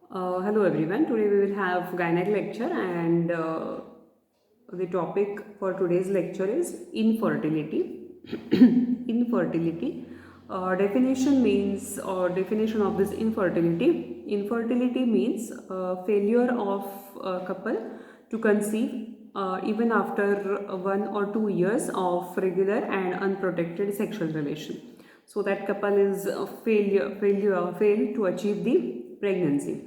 Hello everyone. Today we will have gynec lecture and the topic for today's lecture is infertility. Infertility. Definition means or definition of this infertility. Infertility means failure of a couple to conceive even after 1 or 2 years of regular and unprotected sexual relation. So that couple is failed to achieve the pregnancy.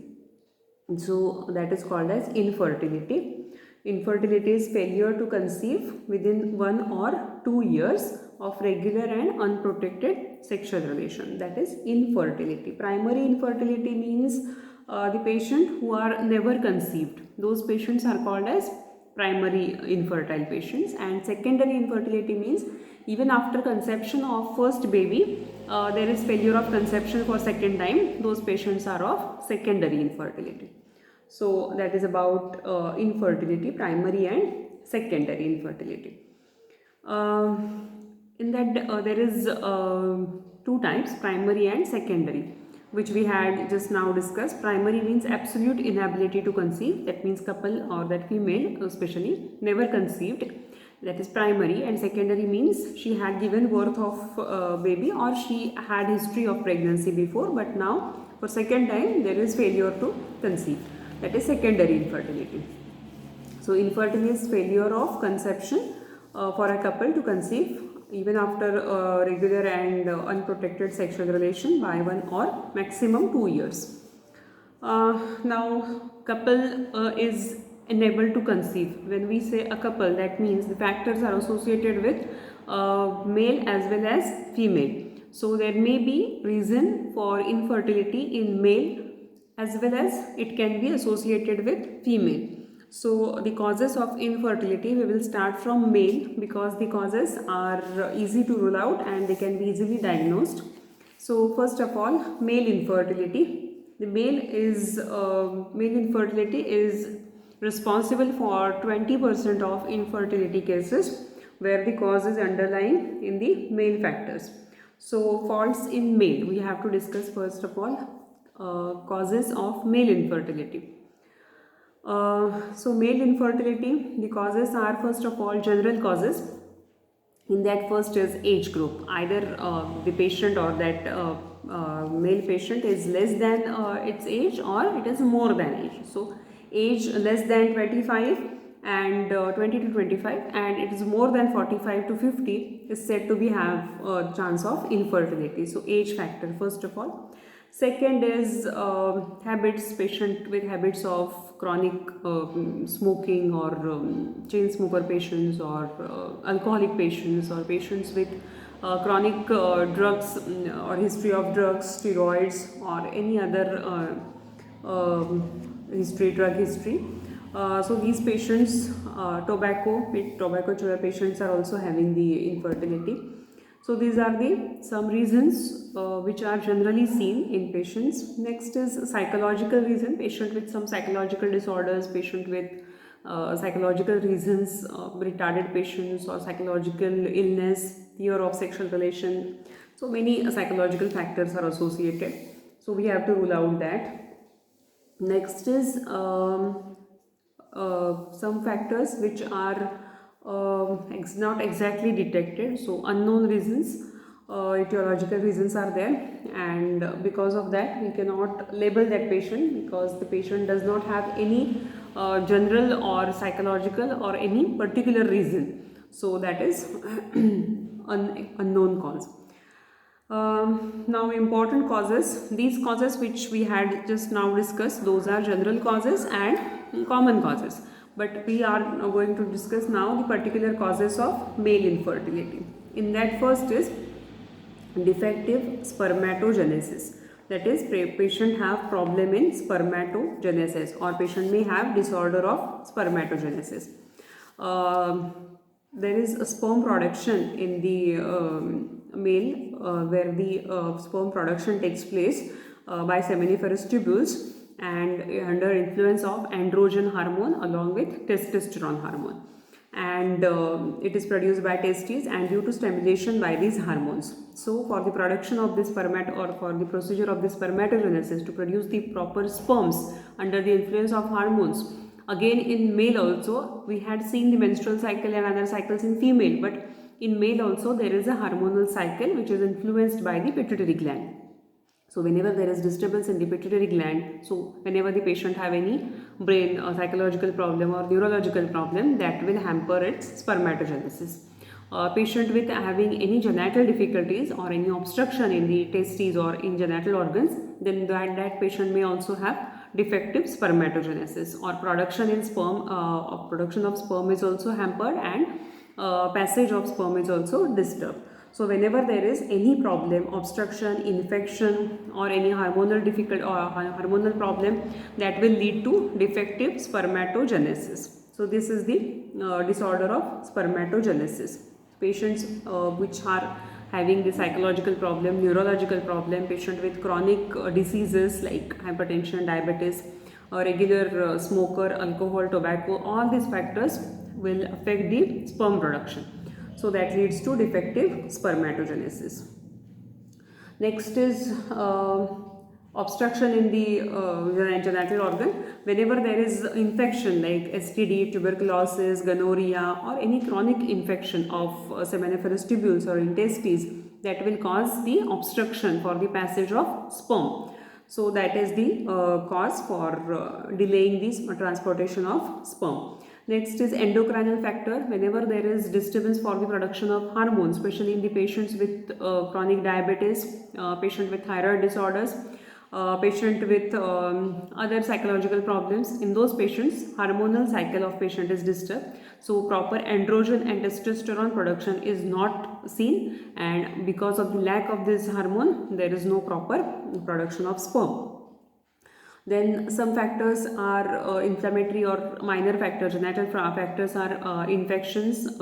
So that is called as infertility. Infertility is failure to conceive within 1 or 2 years of regular and unprotected sexual relation. That is infertility. Primary infertility means the patient who are never conceived. Those patients are called as primary infertile patients. And secondary infertility means even after conception of first baby, there is failure of conception for second time. Those patients are of secondary infertility. So that is about infertility, primary and secondary infertility. In that there is two types, primary and secondary, which we had just now discussed. Primary means absolute inability to conceive. That means couple or that female especially never conceived. That is primary. And secondary means she had given birth of baby or she had history of pregnancy before, but now for second time there is failure to conceive. That is secondary infertility. So infertility is failure of conception for a couple to conceive even after regular and unprotected sexual relation by 1 or maximum 2 years. Now couple is unable to conceive. When we say a couple, that means the factors are associated with male as well as female. So there may be reason for infertility in male as well as it can be associated with female. So the causes of infertility, we will start from male because the causes are easy to rule out and they can be easily diagnosed. So first of all, male infertility. The male infertility is responsible for 20% of infertility cases where the cause is underlying in the male factors. So faults in male, we have to discuss first of all causes of male infertility. So male infertility, the causes are first of all general causes. In that first is age group. Either the patient or that male patient is less than its age or it is more than age. So age less than 25 and 20 to 25 and it is more than 45 to 50 is said to be have a chance of infertility. So age factor first of all. Second is habits, patient with habits of chronic smoking or chain smoker patients or alcoholic patients or patients with chronic drugs or history of drugs, steroids or any other drug history. So these patients, tobacco patients are also having the infertility. So these are the some reasons which are generally seen in patients. Next is psychological reason, patient with some psychological disorders, patient with psychological reasons, retarded patients or psychological illness, fear of sexual relation. So many psychological factors are associated. So we have to rule out that. Next is some factors which are not exactly detected, so unknown reasons, etiological reasons are there, and because of that we cannot label that patient because the patient does not have any general or psychological or any particular reason. So that is unknown cause. Now important causes, these causes which we had just now discussed, those are general causes and common causes, but we are going to discuss now the particular causes of male infertility. In that first is defective spermatogenesis, that is patient have problem in spermatogenesis or patient may have disorder of spermatogenesis. There is a sperm production in the male where the sperm production takes place by seminiferous tubules and under influence of androgen hormone along with testosterone hormone. and it is produced by testes and due to stimulation by these hormones. So for the production of this or for the procedure of this spermatogenesis to produce the proper sperms under the influence of hormones, again in male also we had seen the menstrual cycle and other cycles in female, but in male also there is a hormonal cycle which is influenced by the pituitary gland. So whenever there is disturbance in the pituitary gland, so whenever the patient have any brain or psychological problem or neurological problem, that will hamper its spermatogenesis. Patient with having any genital difficulties or any obstruction in the testes or in genital organs, then that patient may also have defective spermatogenesis, or production in sperm, production of sperm is also hampered, and passage of sperm is also disturbed. So whenever there is any problem, obstruction, infection, or any hormonal difficult or hormonal problem, that will lead to defective spermatogenesis. So this is the disorder of spermatogenesis. Patients which are having the psychological problem, neurological problem, patient with chronic diseases like hypertension, diabetes, regular smoker, alcohol, tobacco, all these factors will affect the sperm production. So that leads to defective spermatogenesis. Next is obstruction in the genital organ. Whenever there is infection like STD, tuberculosis, gonorrhea, or any chronic infection of seminiferous tubules or intestines, that will cause the obstruction for the passage of sperm. So that is the cause for delaying the transportation of sperm. Next is endocrinal factor. Whenever there is disturbance for the production of hormones, especially in the patients with chronic diabetes, patient with thyroid disorders, patient with other psychological problems, in those patients hormonal cycle of patient is disturbed, so proper androgen and testosterone production is not seen, and because of the lack of this hormone there is no proper production of sperm. Then some factors are inflammatory or minor factors. Genital factors are infections,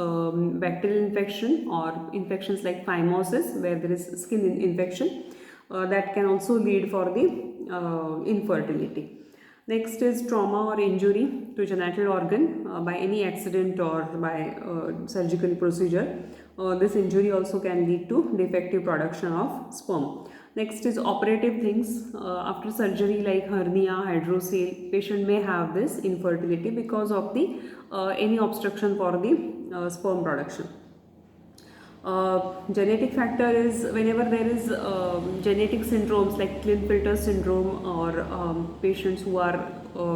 bacterial infection, or infections like phimosis where there is skin infection. That can also lead for the infertility. Next is trauma or injury to genital organ by any accident or by surgical procedure. This injury also can lead to defective production of sperm. Next is operative things. After surgery like hernia, hydrocele, patient may have this infertility because of the any obstruction for the sperm production. Genetic factor is whenever there is genetic syndromes like Klinefelter syndrome, or patients who are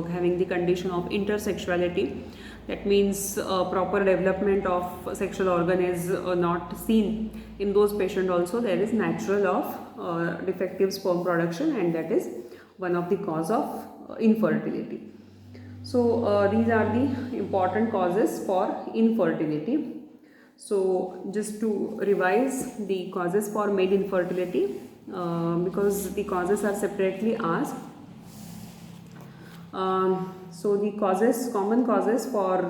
having the condition of intersexuality, that means proper development of sexual organ is not seen. In those patients also there is natural of defective sperm production, and that is one of the cause of infertility. So these are the important causes for infertility. So just to revise the causes for male infertility, because the causes are separately asked. So the common causes for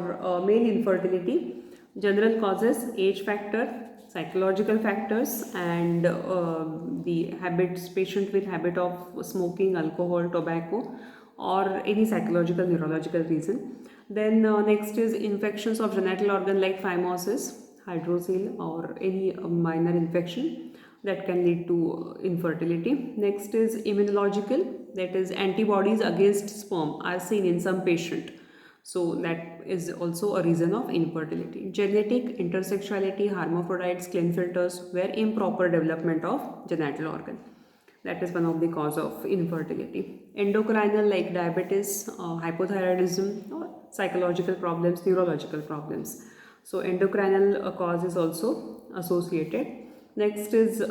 male infertility: general causes, age factor, psychological factors, and the habits, patient with habit of smoking, alcohol, tobacco, or any psychological neurological reason. Then next is infections of genital organ like phimosis, hydrocele, or any minor infection that can lead to infertility. Next is immunological, that is antibodies against sperm are seen in some patient, so that is also a reason of infertility. Genetic, intersexuality, hermaphrodites, Klinefelters, where improper development of genital organ, that is one of the cause of infertility. Endocrinal like diabetes, hypothyroidism, or psychological problems, neurological problems. So endocrinal cause is also associated. Next is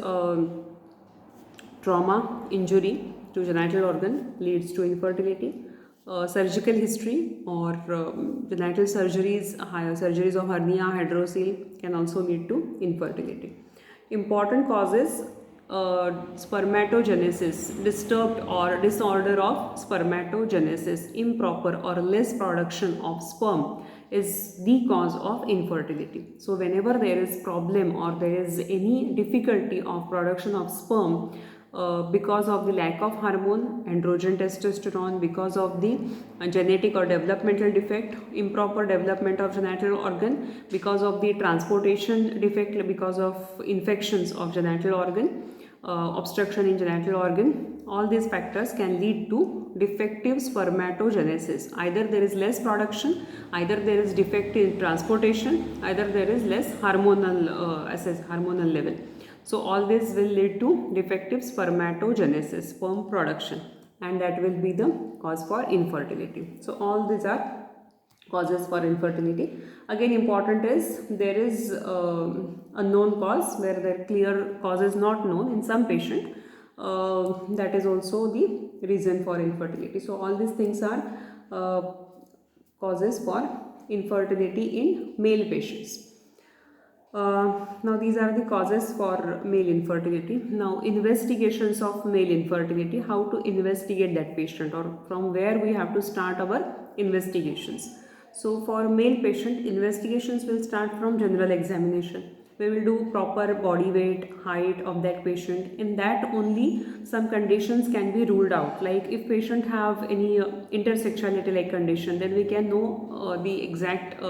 trauma, injury to genital organ leads to infertility. Surgical history or genital surgeries, surgeries of hernia, hydrocele can also lead to infertility. Important causes: spermatogenesis, disturbed or disorder of spermatogenesis, improper or less production of sperm is the cause of infertility. So whenever there is problem or there is any difficulty of production of sperm, because of the lack of hormone, androgen testosterone, because of the genetic or developmental defect, improper development of genital organ, because of the transportation defect, because of infections of genital organ, obstruction in genital organ. All these factors can lead to defective spermatogenesis. Either there is less production, either there is defect in transportation, either there is less hormonal level. So all this will lead to defective spermatogenesis, sperm production, and that will be the cause for infertility. So all these are causes for infertility. Again, important is there is a known cause where the clear cause is not known in some patient. That is also the reason for infertility. So all these things are causes for infertility in male patients. Now these are the causes for male infertility. Now investigations of male infertility, how to investigate that patient, or from where we have to start our investigations. So for male patient, investigations will start from general examination. We will do proper body weight, height of that patient. In that only some conditions can be ruled out. Like if patient have any intersexuality like condition, then we can know the exact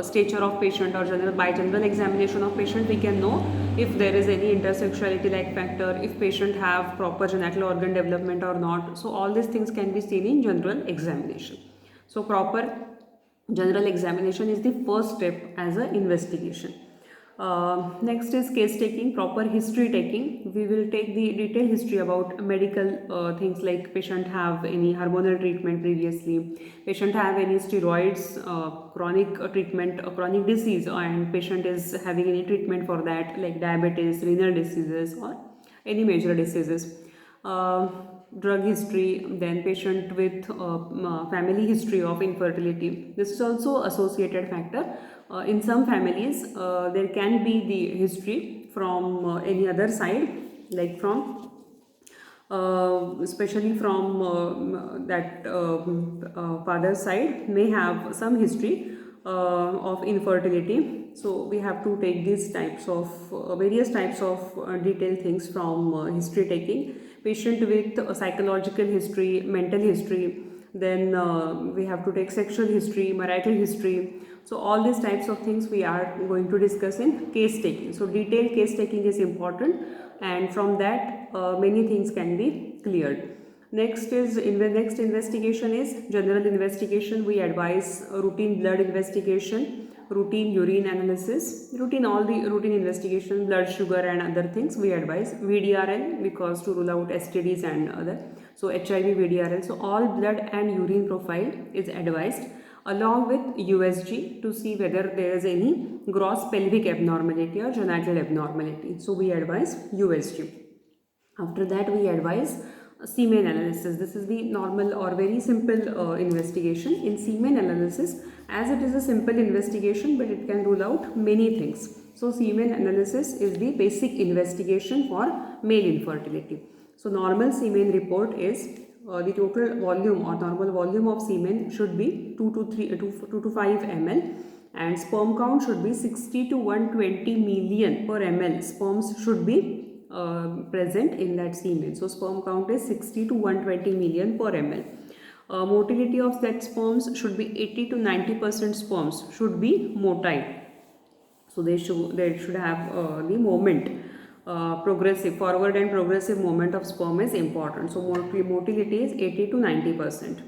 stature of patient, or by general examination of patient we can know if there is any intersexuality like factor, if patient have proper genital organ development or not. So all these things can be seen in general examination. So proper general examination is the first step as an investigation. Next is case taking, proper history taking. We will take the detailed history about medical things like patient have any hormonal treatment previously, patient have any steroids, chronic treatment, chronic disease, and patient is having any treatment for that like diabetes, renal diseases, or any major diseases. Drug history, then patient with family history of infertility. This is also associated factor. In some families there can be the history from any other side, like from especially from that father's side may have some history of infertility. So we have to take these types of various types of detailed things from history taking. Patient with psychological history, mental history, then we have to take sexual history, marital history. So all these types of things we are going to discuss in case taking. So detailed case taking is important, and from that many things can be cleared. Next is next investigation is general investigation. We advise routine blood investigation, routine urine analysis, all the routine investigation, blood sugar and other things we advise. VDRL, because to rule out STDs and other. So HIV, VDRL. So all blood and urine profile is advised, along with USG to see whether there is any gross pelvic abnormality or genital abnormality. So we advise USG. After that we advise semen analysis. This is the normal or very simple investigation. In semen analysis, as it is a simple investigation, but it can rule out many things. So semen analysis is the basic investigation for male infertility. So normal semen report is the total volume or normal volume of semen should be 2 to 5 ml, and sperm count should be 60 to 120 million per ml. Sperms should be present in that semen. So sperm count is 60 to 120 million per ml. Motility of that sperms should be 80 to 90% sperms should be motile. So they should have the movement. Progressive, forward and progressive movement of sperm is important. So motility is 80 to 90%.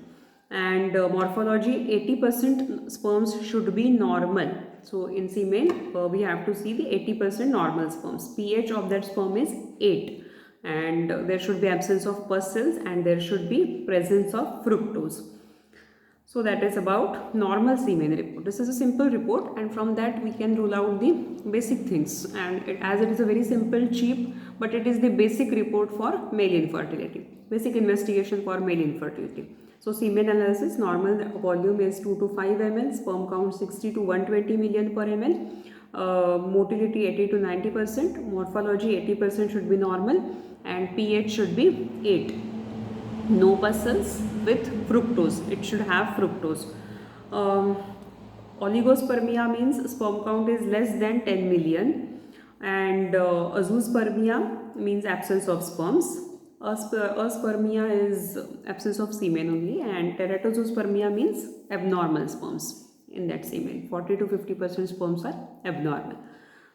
And morphology, 80% sperms should be normal. So in semen we have to see the 80% normal sperms. pH of that sperm is 8, and there should be absence of pus cells, and there should be presence of fructose. So that is about normal semen report. This is a simple report, and from that we can rule out the basic things, and as it is a very simple, cheap, but it is the basic report for male infertility, basic investigation for male infertility. So semen analysis, normal volume is 2 to 5 ml, sperm count 60 to 120 million per ml, motility 80 to 90%, morphology 80% should be normal, and pH should be 8. No pus cells with fructose, it should have fructose. Oligospermia means sperm count is less than 10 million. And azoospermia means absence of sperms. Aspermia is absence of semen only, and teratozoospermia means abnormal sperms in that semen. 40 to 50% sperms are abnormal.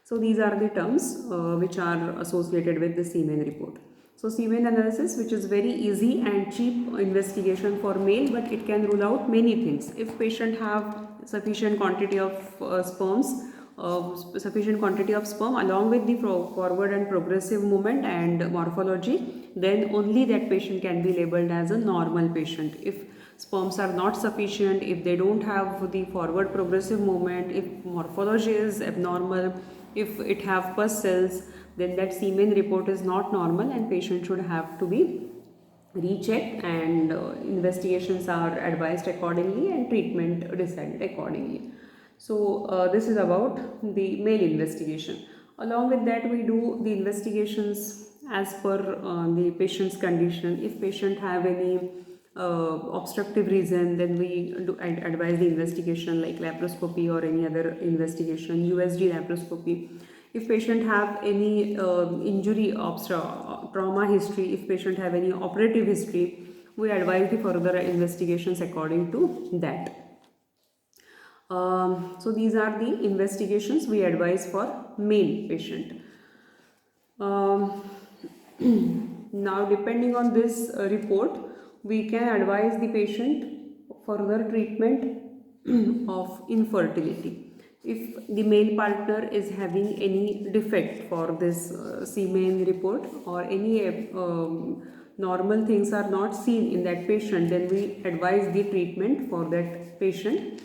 So these are the terms which are associated with the semen report. So semen analysis, which is very easy and cheap investigation for male, but it can rule out many things. If patient have sufficient quantity of sufficient quantity of sperm along with the forward and progressive movement and morphology, then only that patient can be labeled as a normal patient. If sperms are not sufficient, if they don't have the forward progressive movement, if morphology is abnormal, if it have pus cells, then that semen report is not normal and patient should have to be rechecked, and investigations are advised accordingly and treatment decided accordingly. So this is about the male investigation. Along with that, we do the investigations as per the patient's condition. If patient have any obstructive reason, then we advise the investigation like laparoscopy or any other investigation, USG laparoscopy. If patient have any injury, trauma history, if patient have any operative history, we advise the further investigations according to that. So these are the investigations we advise for male patient. Now depending on this report, we can advise the patient further treatment of infertility. If the male partner is having any defect for this semen report, or any normal things are not seen in that patient, then we advise the treatment for that patient.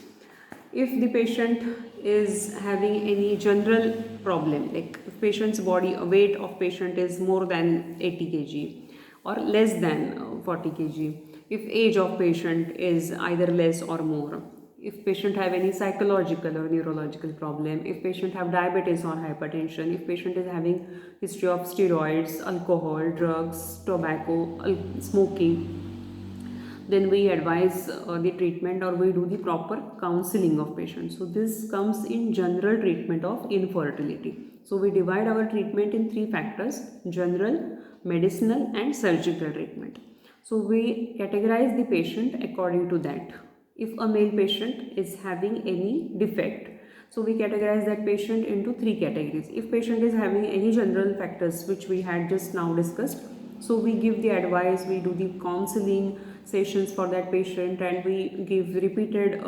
If the patient is having any general problem, like if patient's body weight of patient is more than 80 kg or less than 40 kg, if age of patient is either less or more, if patient have any psychological or neurological problem, if patient have diabetes or hypertension, if patient is having history of steroids, alcohol, drugs, tobacco, smoking, then we advise the treatment, or we do the proper counseling of patients. So this comes in general treatment of infertility. So we divide our treatment in three factors: general, medicinal and surgical treatment. So we categorize the patient according to that. If a male patient is having any defect, so we categorize that patient into three categories. If patient is having any general factors which we had just now discussed, so we give the advice, we do the counseling sessions for that patient, and we give repeated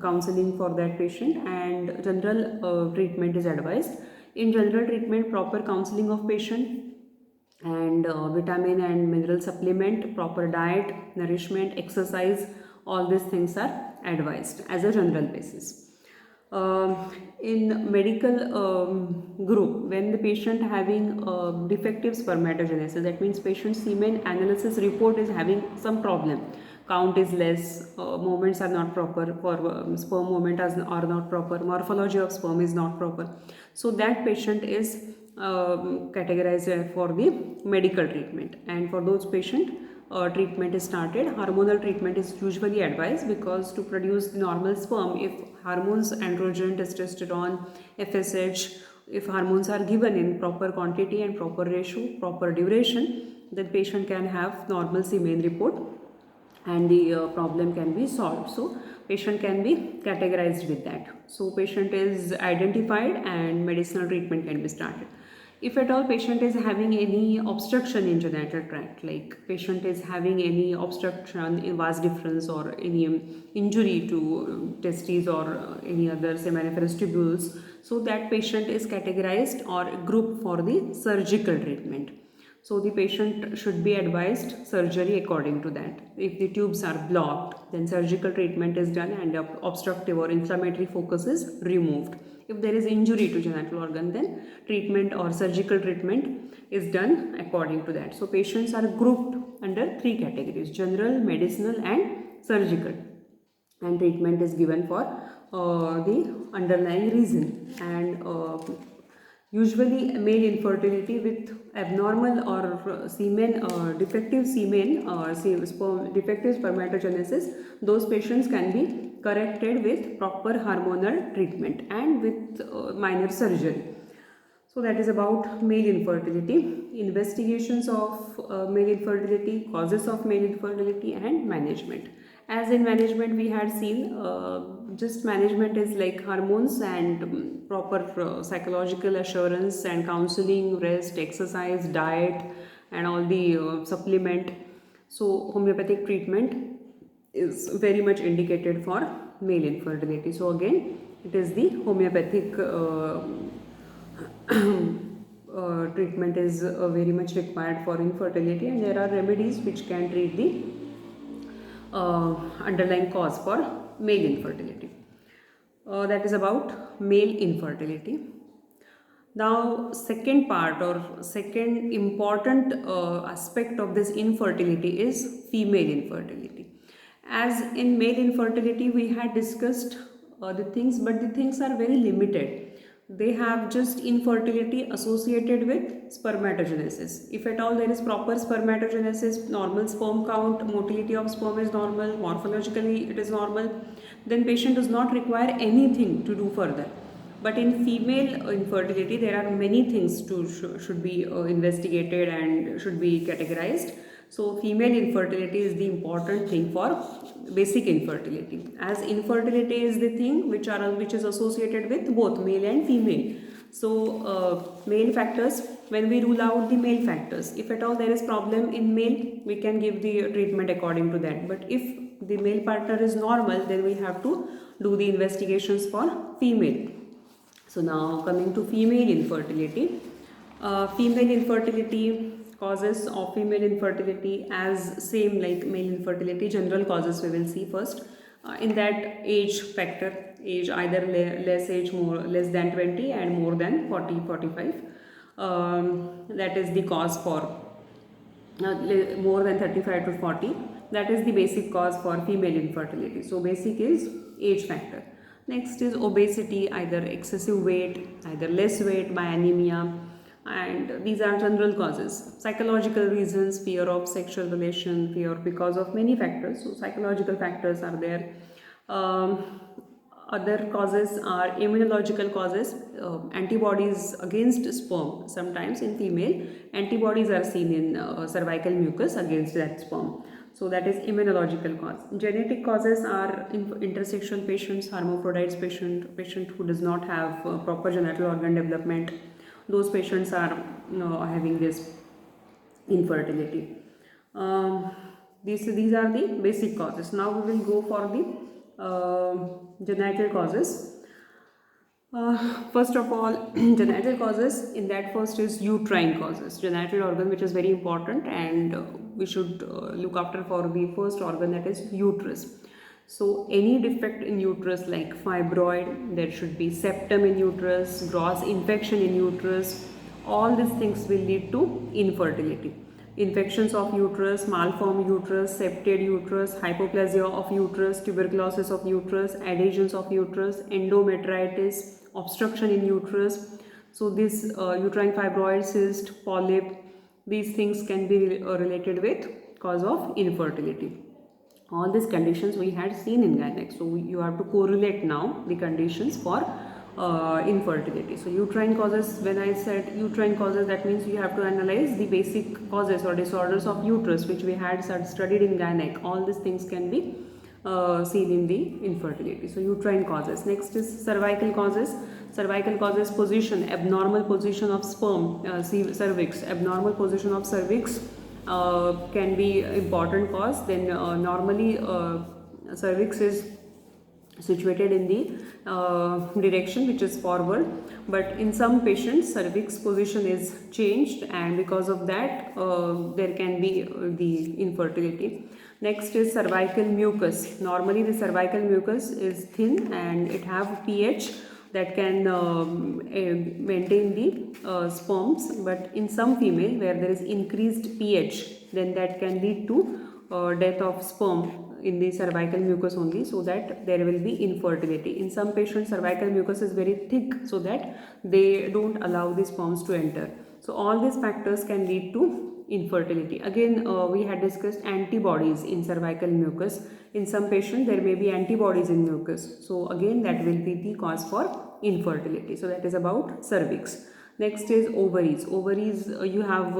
counseling for that patient, and general treatment is advised. In general treatment, proper counseling of patient and vitamin and mineral supplement, proper diet, nourishment, exercise, all these things are advised as a general basis. In medical group, when the patient having defective spermatogenesis, that means patient semen analysis report is having some problem, count is less, movements are not proper, for sperm movement are not proper, morphology of sperm is not proper, so that patient is categorized for the medical treatment. And for those patient, treatment is started. Hormonal treatment is usually advised, because to produce the normal sperm, if hormones, androgen, testosterone, FSH, if hormones are given in proper quantity and proper ratio, proper duration, then patient can have normal semen report and the problem can be solved. So patient can be categorized with that. So patient is identified and medicinal treatment can be started. If at all patient is having any obstruction in genital tract, like patient is having any obstruction in vas deferens or any injury to testes or any other seminiferous tubules, so that patient is categorized or grouped for the surgical treatment. So the patient should be advised surgery according to that. If the tubes are blocked, then surgical treatment is done and obstructive or inflammatory focus is removed. If there is injury to genital organ, then treatment or surgical treatment is done according to that. So patients are grouped under three categories: general, medicinal and surgical. And treatment is given for the underlying reason. And usually male infertility with abnormal or semen, defective semen or defective spermatogenesis, those patients can be corrected with proper hormonal treatment and with minor surgery. So that is about male infertility, investigations of male infertility, causes of male infertility, and management. As in management, we had seen just management is like hormones and proper psychological assurance and counseling, rest, exercise, diet, and all the supplement. So homeopathic treatment is very much indicated for male infertility. So again, it is the homeopathic treatment is very much required for infertility, and there are remedies which can treat the underlying cause for male infertility. That is about male infertility. Now, second part or second important aspect of this infertility is female infertility. As in male infertility, we had discussed the things, but the things are very limited. They have just infertility associated with spermatogenesis. If at all there is proper spermatogenesis, normal sperm count, motility of sperm is normal, morphologically it is normal, then patient does not require anything to do further. But in female infertility, there are many things should be investigated and should be categorized. So female infertility is the important thing for basic infertility, as infertility is the thing which is associated with both male and female. So male factors, when we rule out the male factors, if at all there is problem in male, we can give the treatment according to that. But if the male partner is normal, then we have to do the investigations for female. So now coming to female infertility. Female infertility, causes of female infertility as same like male infertility, general causes we will see first. In that, age factor, age either less than 20 and more than 40-45. That is the cause for more than 35 to 40. That is the basic cause for female infertility. So basic is age factor. Next is obesity, either excessive weight, either less weight by anemia, and these are general causes. Psychological reasons, fear of sexual relation, fear because of many factors. So psychological factors are there. Other causes are immunological causes, antibodies against sperm. Sometimes in female, antibodies are seen in cervical mucus against that sperm. So that is immunological cause. Genetic causes are intersexual patients, hermaphrodites patient who does not have proper genital organ development. Those patients are having this infertility. These are the basic causes. Now we will go for the genital causes. First of all, genital causes, in that first is uterine causes, genital organ which is very important, and we should look after for the first organ, that is uterus. So any defect in uterus like fibroid, there should be septum in uterus, gross infection in uterus, all these things will lead to infertility. Infections of uterus, malformed uterus, septated uterus, hypoplasia of uterus, tuberculosis of uterus, adhesions of uterus, endometritis, obstruction in uterus. So this uterine fibroid, cyst, polyp, these things can be related with cause of infertility. All these conditions we had seen in gynec. So you have to correlate now the conditions for infertility. So uterine causes, when I said uterine causes, that means you have to analyze the basic causes or disorders of uterus which we had studied in gynec. All these things can be seen in the infertility. So uterine causes. Next is cervical causes. Cervical causes, position, abnormal position of sperm, cervix, abnormal position of cervix can be important cause. Then normally cervix is situated in the direction which is forward, but in some patients cervix position is changed, and because of that there can be the infertility. Next is cervical mucus. Normally the cervical mucus is thin and it have pH that can maintain the sperms, but in some female where there is increased pH, then that can lead to death of sperm in the cervical mucus only, so that there will be infertility. In some patients cervical mucus is very thick, so that they don't allow the sperms to enter. So all these factors can lead to infertility. Again we had discussed antibodies in cervical mucus. In some patients there may be antibodies in mucus, so again that will be the cause for infertility. So that is about cervix. Next is ovaries. Ovaries, you have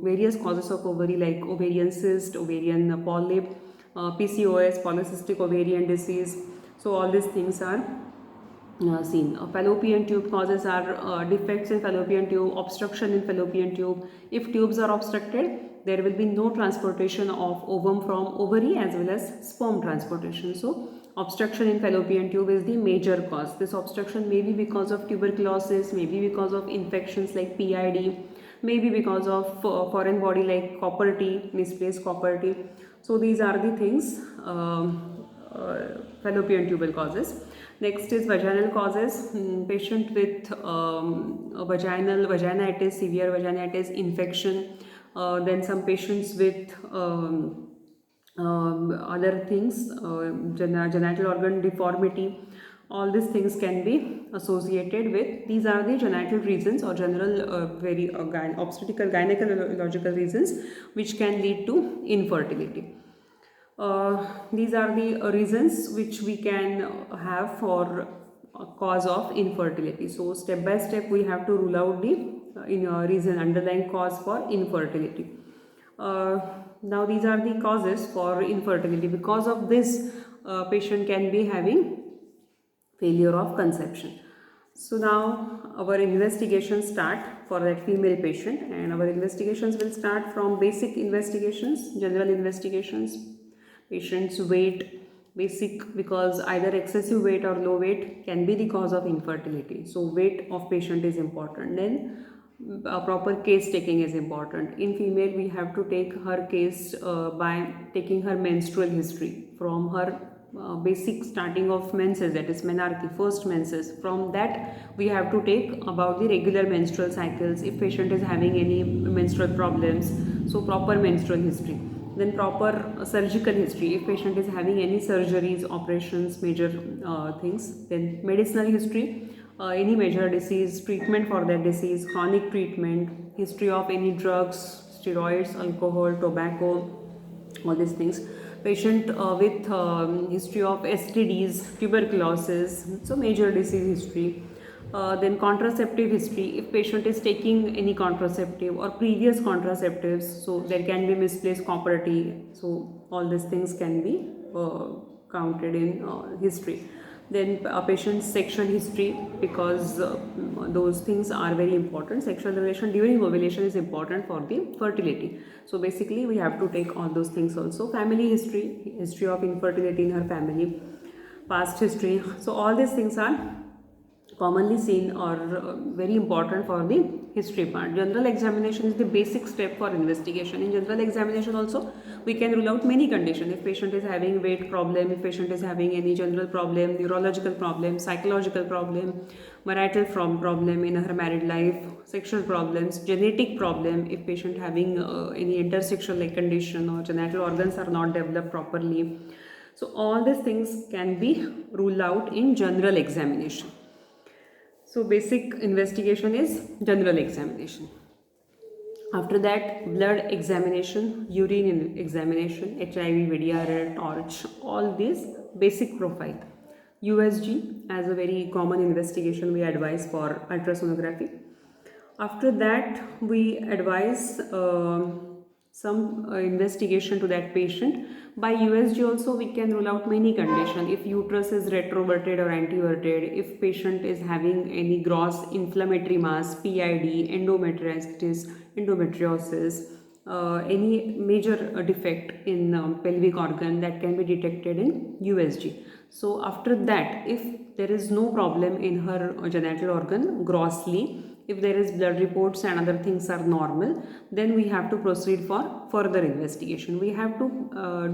various causes of ovary like ovarian cyst, ovarian polyp, PCOS, polycystic ovarian disease. So all these things are seen. Fallopian tube causes are defects in fallopian tube, obstruction in fallopian tube. If tubes are obstructed, there will be no transportation of ovum from ovary as well as sperm transportation. So obstruction in fallopian tube is the major cause. This obstruction may be because of tuberculosis, maybe because of infections like PID, maybe because of foreign body like copper T, misplaced copper T. So these are the things fallopian tubal causes. Next is vaginal causes. Patient with vaginitis, severe vaginitis infection. Then some patients with other things, genital organ deformity. All these things can be associated with. These are the genital reasons or general obstetrical gynecological reasons which can lead to infertility. These are the reasons which we can have for cause of infertility. So step by step we have to rule out the reason, underlying cause for infertility. Now these are the causes for infertility. Because of this, patient can be having failure of conception. So now our investigations start for that female patient, and our investigations will start from basic investigations, general investigations, patient's weight, basic, because either excessive weight or low weight can be the cause of infertility. So weight of patient is important. Then proper case taking is important. In female, we have to take her case by taking her menstrual history from her basic starting of menses, that is menarche, first menses. From that we have to take about the regular menstrual cycles, if patient is having any menstrual problems, so proper menstrual history. Then proper surgical history, if patient is having any surgeries, operations, major things. Then medicinal history, any major disease, treatment for that disease, chronic treatment, history of any drugs, steroids, alcohol, tobacco, all these things. Patient with history of STDs, tuberculosis, so major disease history. Then contraceptive history, if patient is taking any contraceptive or previous contraceptives, so there can be misplaced copper T. So all these things can be counted in history. Then a patient's sexual history, because those things are very important. Sexual relation during ovulation is important for the fertility. So basically we have to take all those things also. Family history, history of infertility in her family, past history. So all these things are commonly seen or very important for the history part. General examination is the basic step for investigation. In general examination also we can rule out many conditions. If patient is having weight problem, if patient is having any general problem, neurological problem, psychological problem, marital problem in her married life, sexual problems, genetic problem, if patient having any intersexual like condition or genital organs are not developed properly. So all these things can be ruled out in general examination. So basic investigation is general examination. After that, blood examination, urine examination, HIV, VDRL, torch, all these basic profile. USG as a very common investigation we advise for ultrasonography. After that, we advise some investigation to that patient. By USG also we can rule out many conditions. If uterus is retroverted or anteverted, if patient is having any gross inflammatory mass, PID, endometriosis, any major defect in pelvic organ, that can be detected in USG. So after that, if there is no problem in her genital organ grossly, if there is blood reports and other things are normal, then we have to proceed for further investigation. We have to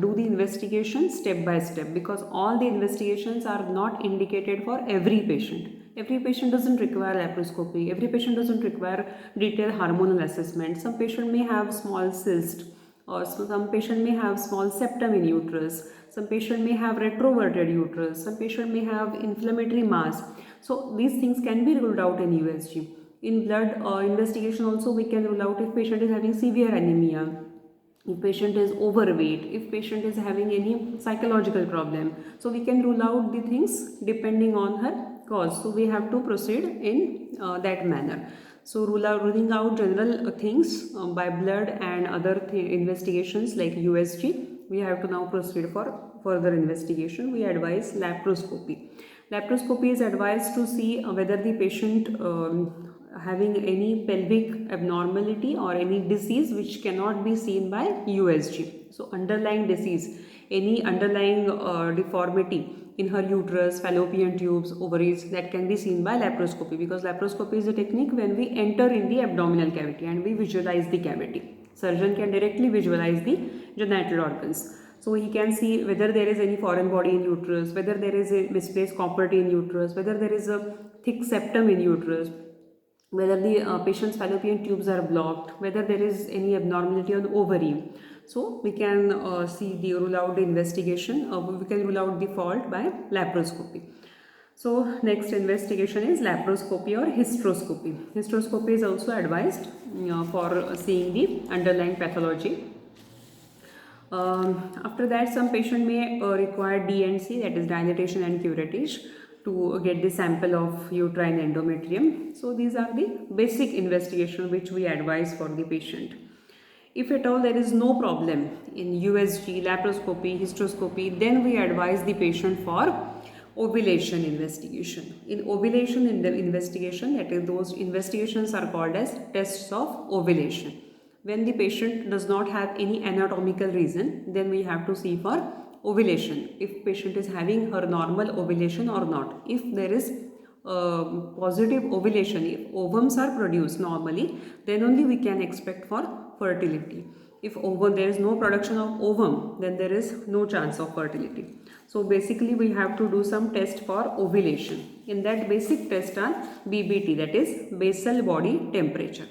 do the investigation step by step, because all the investigations are not indicated for every patient. Every patient doesn't require laparoscopy. Every patient doesn't require detailed hormonal assessment. Some patient may have small cyst, or some patient may have small septum in uterus. Some patient may have retroverted uterus. Some patient may have inflammatory mass. So these things can be ruled out in USG. In blood investigation also we can rule out if patient is having severe anemia, if patient is overweight, if patient is having any psychological problem. So we can rule out the things depending on her cause. So we have to proceed in that manner. Ruling out general things by blood and other investigations like USG, we have to now proceed for further investigation. We advise laparoscopy. Laparoscopy is advised to see whether the patient having any pelvic abnormality or any disease which cannot be seen by USG. So underlying disease, any underlying deformity in her uterus, fallopian tubes, ovaries, that can be seen by laparoscopy, because laparoscopy is a technique when we enter in the abdominal cavity and we visualize the cavity. Surgeon can directly visualize the genital organs. So he can see whether there is any foreign body in uterus, whether there is a misplaced property in uterus, whether there is a thick septum in uterus, whether the patient's fallopian tubes are blocked, whether there is any abnormality on ovary. So we can see the rule out the investigation, we can rule out the fault by laparoscopy. So next investigation is laparoscopy or hysteroscopy. Hysteroscopy is also advised for seeing the underlying pathology. After that, some patient may require D&C, that is dilatation and curettage, to get the sample of uterine endometrium. So these are the basic investigation which we advise for the patient. If at all there is no problem in USG, laparoscopy, hysteroscopy, then we advise the patient for ovulation investigation. In ovulation investigation, that is, those investigations are called as tests of ovulation. When the patient does not have any anatomical reason, then we have to see for ovulation, if patient is having her normal ovulation or not. If there is positive ovulation, if ovums are produced normally, then only we can expect for fertility. If there is no production of ovum, then there is no chance of fertility. So basically we have to do some test for ovulation. In that, basic test are BBT, that is basal body temperature.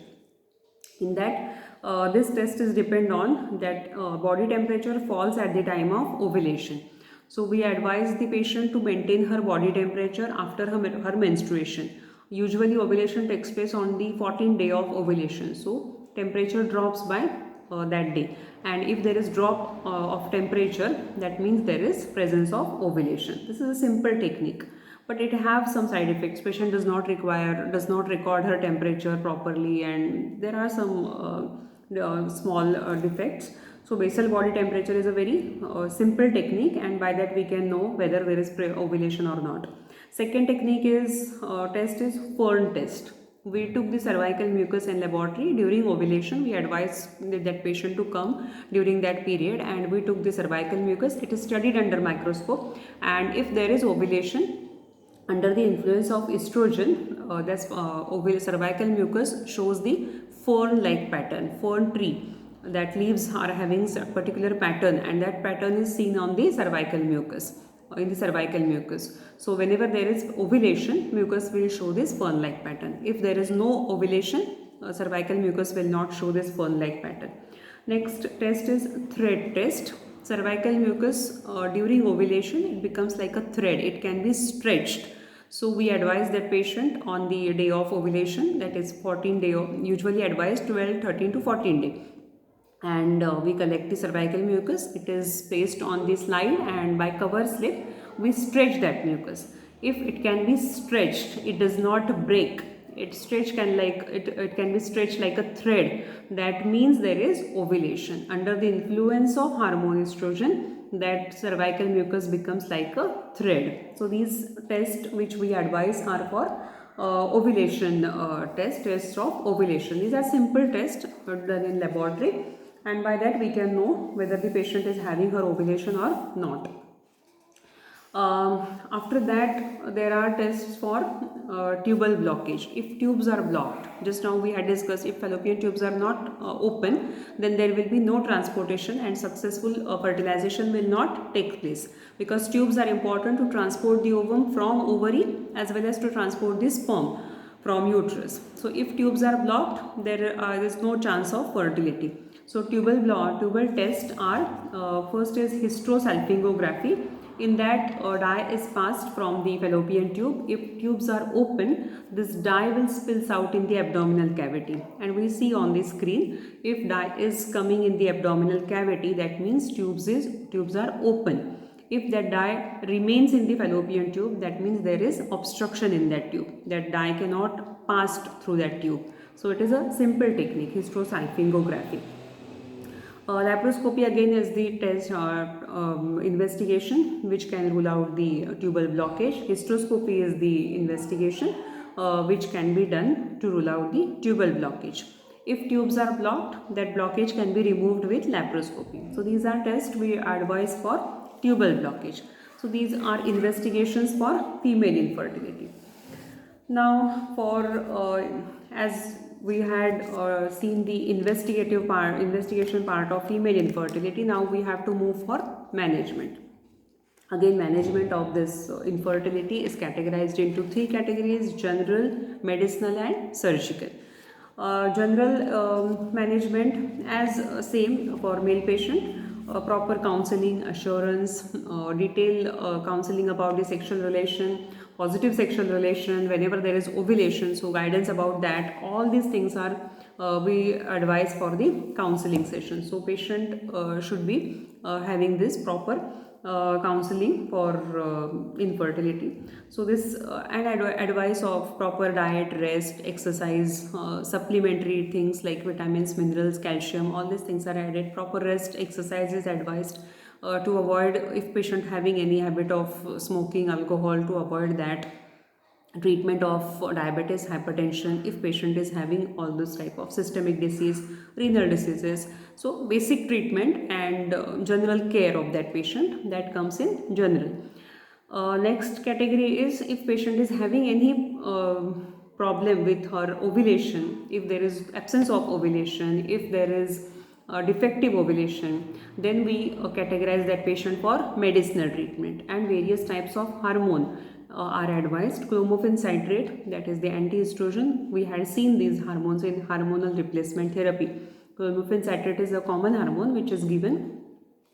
In that, this test is depend on that body temperature falls at the time of ovulation. So we advise the patient to maintain her body temperature after her menstruation. Usually ovulation takes place on the 14th day of ovulation. So temperature drops by that day, and if there is drop of temperature, that means there is presence of ovulation. This is a simple technique, but it have some side effects. Patient does not record her temperature properly, and there are some small defects. So basal body temperature is a very simple technique, and by that we can know whether there is ovulation or not. Second technique is test is Fern test. We took the cervical mucus in laboratory during ovulation. We advised that patient to come during that period, and we took the cervical mucus. It is studied under microscope, and if there is ovulation under the influence of estrogen, cervical mucus shows the fern-like pattern, fern tree, that leaves are having a particular pattern, and that pattern is seen on the cervical mucus, in the cervical mucus. So whenever there is ovulation, mucus will show this fern-like pattern. If there is no ovulation, cervical mucus will not show this fern-like pattern. Next test is thread test. Cervical mucus during ovulation, it becomes like a thread. It can be stretched. So we advise that patient on the day of ovulation, that is 14 day, usually advised 12, 13 to 14 day. And we collect the cervical mucus. It is placed on the slide, and by cover slip we stretch that mucus. If it can be stretched, it does not break. It can be stretched like a thread. That means there is ovulation. Under the influence of hormone estrogen, that cervical mucus becomes like a thread. So these tests which we advise are for ovulation tests of ovulation. These are simple tests done in laboratory, and by that we can know whether the patient is having her ovulation or not. After that, there are tests for tubal blockage. If tubes are blocked, just now we had discussed, if fallopian tubes are not open, then there will be no transportation, and successful fertilization will not take place, because tubes are important to transport the ovum from ovary as well as to transport the sperm from uterus. So if tubes are blocked, there is no chance of fertility. So tubal tests are first is hysterosalpingography. In that, dye is passed from the fallopian tube. If tubes are open, this dye will spills out in the abdominal cavity, and we see on the screen, if dye is coming in the abdominal cavity, that means tubes are open. If that dye remains in the fallopian tube, that means there is obstruction in that tube. That dye cannot pass through that tube. So it is a simple technique, hysterosalpingography. Laparoscopy again is the test or investigation which can rule out the tubal blockage. Hysteroscopy is the investigation which can be done to rule out the tubal blockage. If tubes are blocked, that blockage can be removed with laparoscopy. So these are tests we advise for tubal blockage. So these are investigations for female infertility. Now as we had seen the investigation part of female infertility, now we have to move for management. Again, management of this infertility is categorized into three categories: general, medicinal and surgical. General management as same for male patient. Proper counseling, assurance, detailed counseling about the sexual relation, positive sexual relation, whenever there is ovulation, so guidance about that. All these things are we advise for the counseling session. So patient should be having this proper counseling for infertility. So this and advice of proper diet, rest, exercise, supplementary things like vitamins, minerals, calcium, all these things are added. Proper rest, exercise is advised to avoid, if patient having any habit of smoking, alcohol, to avoid that. Treatment of diabetes, hypertension, if patient is having all those type of systemic disease, renal diseases. So basic treatment and general care of that patient, that comes in general. Next category is if patient is having any problem with her ovulation, if there is absence of ovulation, if there is defective ovulation, then we categorize that patient for medicinal treatment, and various types of hormone are advised. Clomiphene citrate, that is the anti-estrogen. We had seen these hormones in hormonal replacement therapy. Clomiphene citrate is a common hormone which is given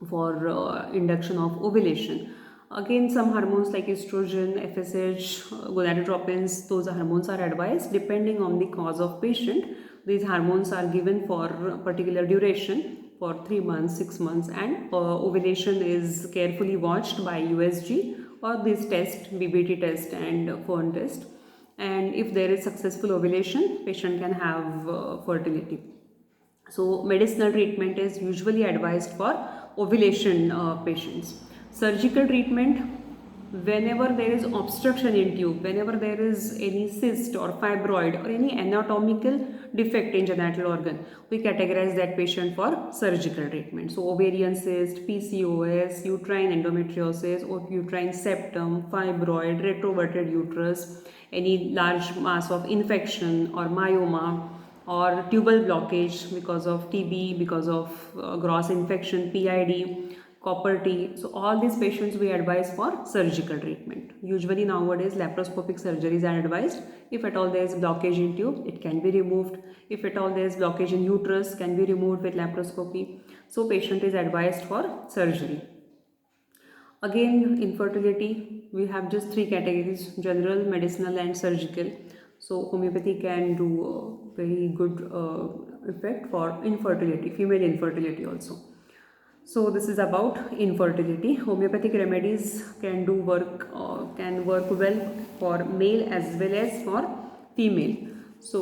for induction of ovulation. Again, some hormones like estrogen, FSH, gonadotropins, those hormones are advised depending on the cause of patient. These hormones are given for a particular duration, for 3 months, 6 months, and ovulation is carefully watched by USG or this test, BBT test and Fern test. And if there is successful ovulation, patient can have fertility. So medicinal treatment is usually advised for ovulation patients. Surgical treatment, whenever there is obstruction in tube, whenever there is any cyst or fibroid or any anatomical defect in genital organ, we categorize that patient for surgical treatment. So ovarian cyst, PCOS, uterine endometriosis, or uterine septum, fibroid, retroverted uterus, any large mass of infection or myoma, or tubal blockage because of TB, because of gross infection, PID, copper T. So all these patients we advise for surgical treatment. Usually nowadays laparoscopic surgeries are advised. If at all there is blockage in tube, it can be removed. If at all there is blockage in uterus, can be removed with laparoscopy. So patient is advised for surgery. Again, infertility, we have just three categories: general, medicinal and surgical. So homeopathy can do a very good effect for infertility, female infertility also. So this is about infertility. Homeopathic remedies can work well for male as well as for female. So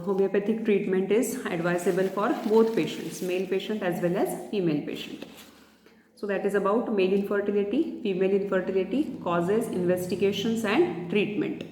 homeopathic treatment is advisable for both patients, male patient as well as female patient. So that is about male infertility, female infertility, causes, investigations and treatment.